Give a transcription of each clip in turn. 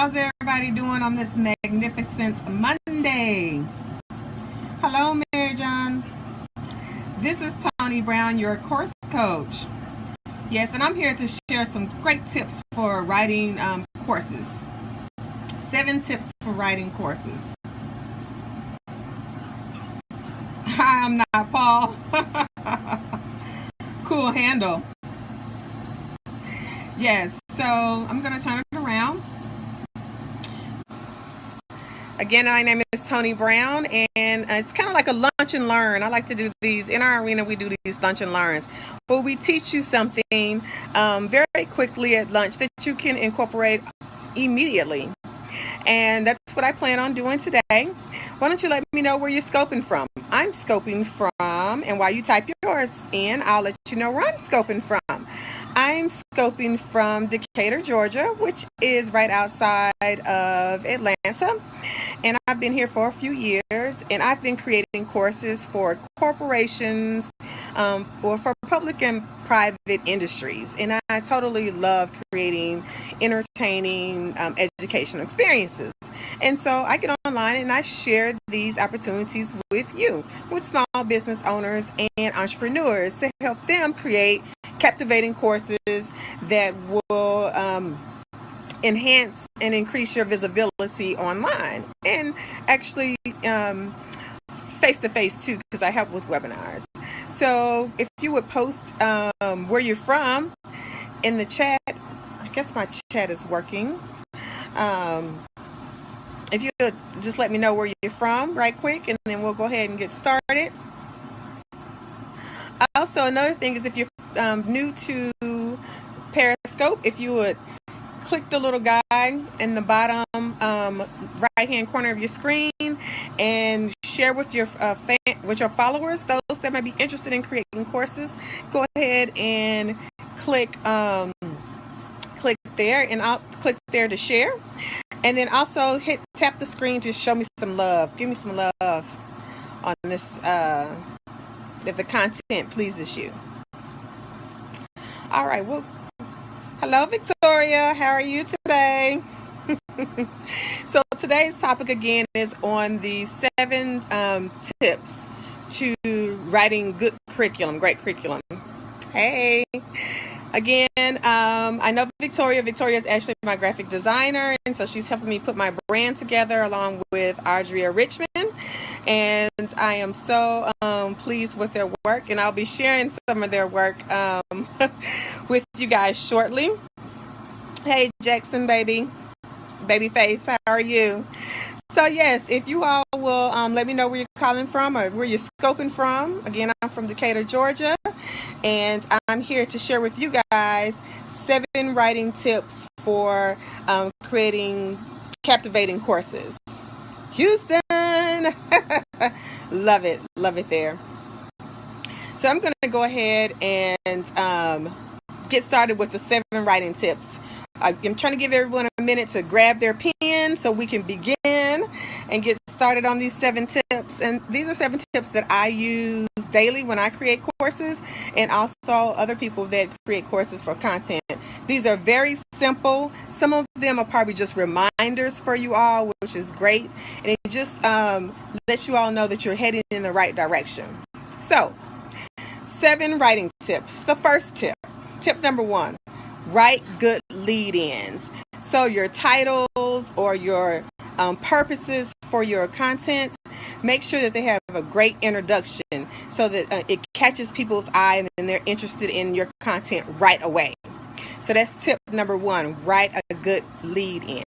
How's everybody doing on this magnificent Monday? Hello, Mary John. This is Tony Brown, your course coach. Yes, and I'm here to share some great tips for writing courses. 7 tips for writing courses. Hi, I'm not Paul. Cool handle. Yes, so I'm going to turn it around. Again, my name is Tony Brown, and it's kind of like a lunch and learn. I like to do these in our arena. We do these lunch and learns, but we teach you something very quickly at lunch that you can incorporate immediately. And that's what I plan on doing today. Why don't you let me know where you're scoping from? I'm scoping from, and while you type yours in, I'll let you know where I'm scoping from. I'm scoping from Decatur, Georgia, which is right outside of Atlanta. And I've been here for a few years, and I've been creating courses for corporations or for public and private industries. And I totally love creating entertaining educational experiences. And so I get online and I share these opportunities with you, with small business owners and entrepreneurs, to help them create captivating courses that will enhance and increase your visibility online, and actually face-to-face too, because I help with webinars. So if you would post where you're from in the chat. I guess my chat is working. If you would just let me know where you're from right quick, and then we'll go ahead and get started. Also, another thing is, if you're new to Periscope, if you would click the little guy in the bottom right hand corner of your screen and share with your followers, those that might be interested in creating courses. Go ahead and click there, and I'll click there to share, and then also tap the screen to show me some love. Give me some love on this if the content pleases you. All right, well, hello, Victoria. How are you today? So today's topic again is on the 7 tips to writing good curriculum, great curriculum. Hey, again, I know Victoria. Victoria is actually my graphic designer, and so she's helping me put my brand together along with Audria Richmond. And I am so pleased with their work, and I'll be sharing some of their work with you guys shortly. Hey, Jackson, babyface, how are you? So yes, if you all will let me know where you're calling from or where you're scoping from. Again, I'm from Decatur, Georgia, and I'm here to share with you guys 7 writing tips for creating captivating courses. Houston. Love it there. So I'm going to go ahead and get started with the 7 writing tips. I'm trying to give everyone a minute to grab their pen so we can begin and get started on these 7 tips. And these are 7 tips that I use daily when I create courses, and also other people that create courses for content. These are very simple. Some of them are probably just reminders for you all, which is great. And it just lets you all know that you're heading in the right direction. So, 7 writing tips. The first tip number 1, write good lead-ins. So your titles or your purposes for your content, make sure that they have a great introduction so that it catches people's eye and they're interested in your content right away. So that's tip number 1, write a good lead-in.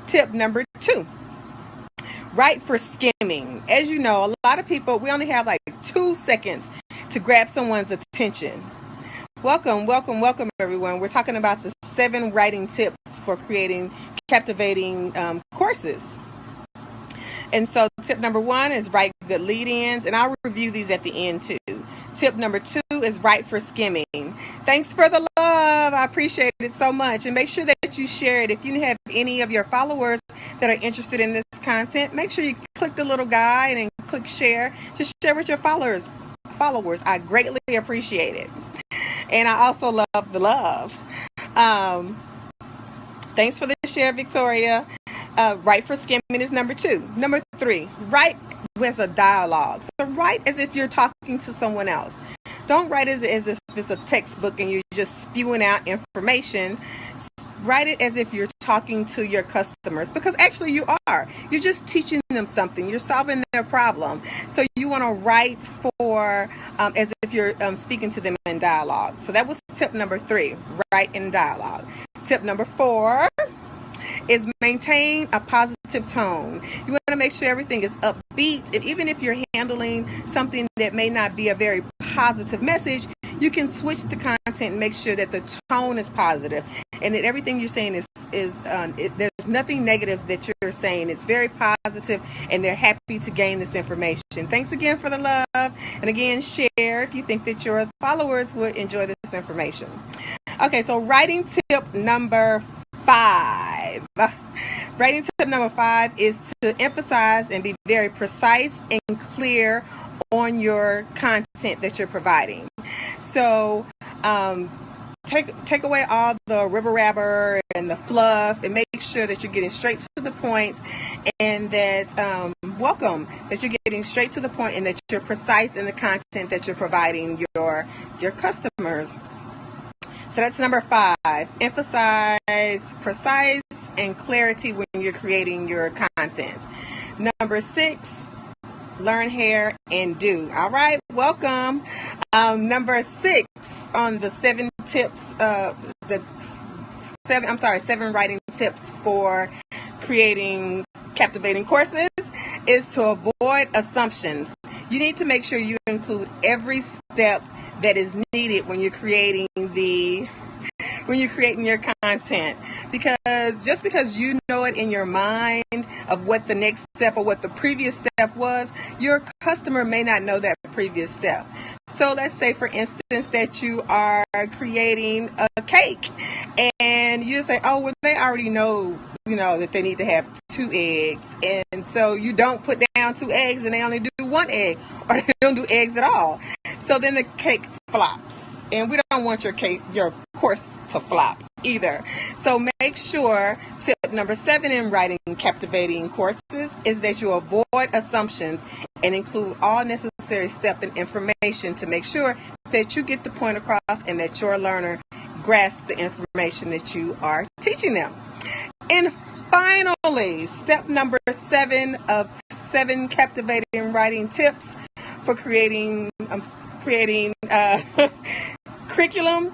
Tip number 2, write for skimming. As you know, a lot of people, we only have like 2 seconds to grab someone's attention. Welcome everyone. We're talking about the 7 writing tips for creating captivating courses. And so tip number 1 is write good lead-ins, and I'll review these at the end too. Tip number 2 is write for skimming. Thanks for the love. I appreciate it so much. And make sure that you share it. If you have any of your followers that are interested in this content, make sure you click the little guy and then click share. Just share with your followers. I greatly appreciate it. And I also love the love. Thanks for the share, Victoria. Write for skimming is number 2. Number 3, write as a dialogue. So write as if you're talking to someone else. Don't write as if it's a textbook and you're just spewing out information. Write it as if you're talking to your customers, because actually you are. You're just teaching them something. You're solving their problem. So you want to write for as if you're speaking to them in dialogue. So that was tip number 3, write in dialogue. Tip number 4 is maintain a positive tone. You want to make sure everything is upbeat, and even if you're handling something that may not be a very positive message, you can switch the content and make sure that the tone is positive and that everything you're saying there's nothing negative that you're saying. It's very positive and they're happy to gain this information. Thanks again for the love, and again, share if you think that your followers would enjoy this information. Okay, so writing tip number 5. Writing tip number 5 is to emphasize and be very precise and clear on your content that you're providing. So take away all the ribber and the fluff, and make sure that you're getting straight to the point, and that that you're getting straight to the point, and that you're precise in the content that you're providing your customers. So that's number 5. Emphasize precise and clarity when you're creating your content. Number 6, learn, hear, and do. All right, welcome. Number 6 on the 7 tips, 7 writing tips for creating captivating courses is to avoid assumptions. You need to make sure you include every step that is needed when you're creating your content, because just because you know it in your mind of what the next step or what the previous step was, your customer may not know that previous step. So let's say, for instance, that you are creating a cake and you say, oh, well, they already know that they need to have 2 eggs, and so you don't put down 2 eggs and they only do 1 egg, or they don't do eggs at all. So then the cake flops, and we don't want your course to flop either. So make sure, tip number 7 in writing captivating courses is that you avoid assumptions and include all necessary steps and information to make sure that you get the point across and that your learner grasps the information that you are teaching them. And finally, step number 7 of 7 captivating writing tips for creating curriculum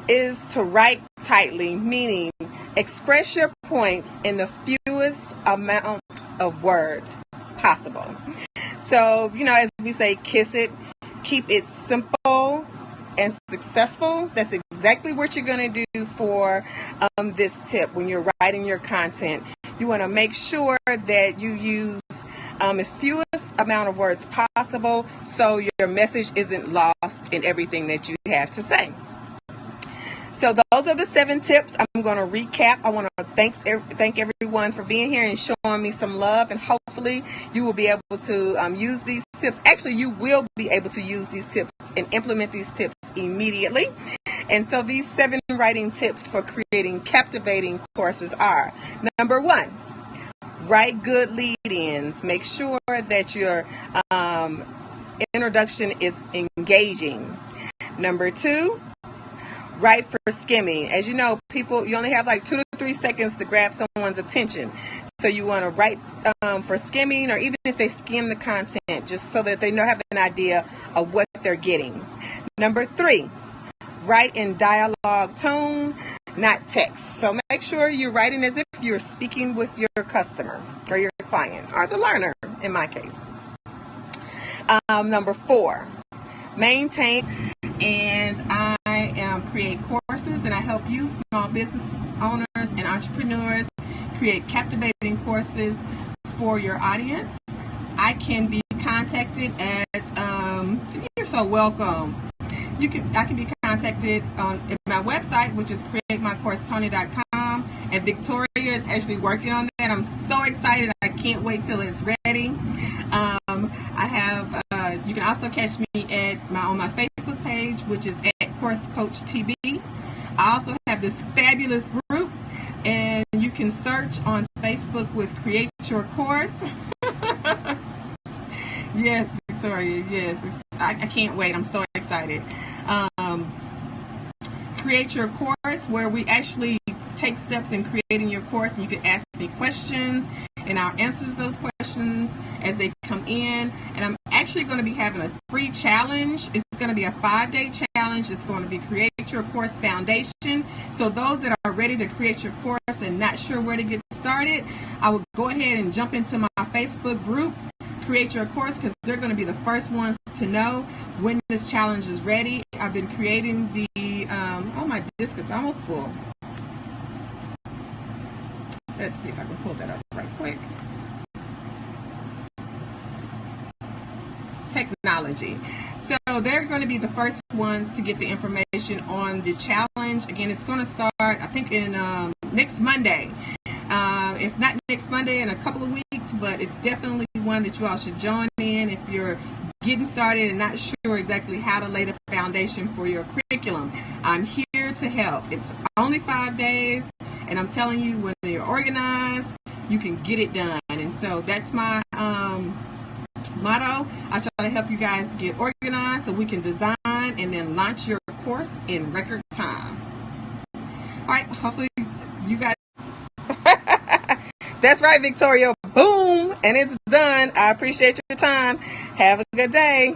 is to write tightly, meaning express your points in the fewest amount of words possible. So, as we say, kiss it, keep it simple and successful. That's exactly what you're going to do for this tip. When you're writing your content, you want to make sure that you use as fewest amount of words possible, so your message isn't lost in everything that you have to say. So those are the 7 tips. I'm going to recap. I want to thank everyone for being here and showing me some love, and hopefully you will be able to use these tips. Actually, you will be able to use these tips and implement these tips immediately. And so these 7 writing tips for creating captivating courses are: number 1, write good lead-ins. Make sure that your introduction is engaging. Number 2, write for skimming. As you know, you only have like 2 to 3 seconds to grab someone's attention. So you want to write for skimming, or even if they skim the content, just so that they have an idea of what they're getting. Number 3, write in dialogue tone, not text. So make sure you're writing as if you're speaking with your customer or your client, or the learner in my case. Number 4, maintain. And I create courses, and I help you, small business owners and entrepreneurs, create captivating courses for your audience. I can be contacted at you're so welcome. I can be contacted on my website, which is createmycoursetony.com, and Victoria is actually working on that. I'm so excited. I can't wait till it's ready. I have you can also catch me on my Facebook page, which is at Course Coach TB. I also have this fabulous group, and you can search on Facebook with Create Your Course. Yes, Victoria, yes. I can't wait. I'm so excited. Create Your Course, where we actually take steps in creating your course, and you can ask me questions and I'll answer those questions as they come in. And I'm actually going to be having a free challenge. It's going to be a 5-day challenge. It's going to be Create Your Course Foundation. So those that are ready to create your course and not sure where to get started, I will go ahead and jump into my Facebook group, Create Your Course, because they're going to be the first ones to know when this challenge is ready. I've been creating the oh, my disk is almost full. Let's see if I can pull that up right quick. Technology. So they're going to be the first ones to get the information on the challenge. Again, it's going to start, I think, in next Monday. If not next Monday, in a couple of weeks, but it's definitely one that you all should join in if you're getting started and not sure exactly how to lay the foundation for your curriculum. I'm here to help. It's only 5 days, and I'm telling you, when you're organized, you can get it done. And so that's my motto. I try to help you guys get organized so we can design and then launch your course in record time. All right, hopefully you guys. That's right, Victoria. Boom, and it's done. I appreciate your time. Have a good day.